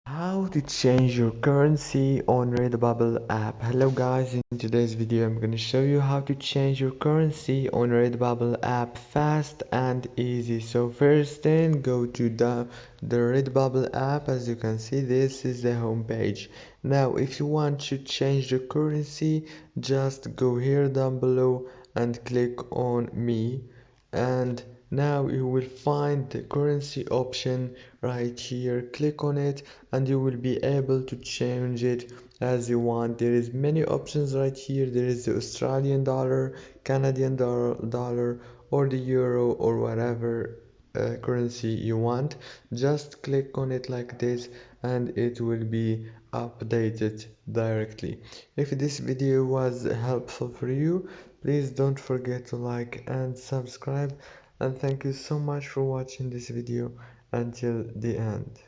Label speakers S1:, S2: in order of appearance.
S1: How to change your currency on Redbubble app. Hello guys, in today's video I'm going to show you how to change your currency on Redbubble app fast and easy. So first then go to the Redbubble app. As you can see, this is the home page. Now if you want to change the currency, just go here down below and click on me, and now you will find the currency option right here. Click on it and you will be able to change it as you want. There is many options right here. There is the Australian dollar, Canadian dollar, or the euro, or whatever currency you want. Just click on it like this and it will be updated directly. If this video was helpful for you, please don't forget to like and subscribe, and thank you so much for watching this video until the end.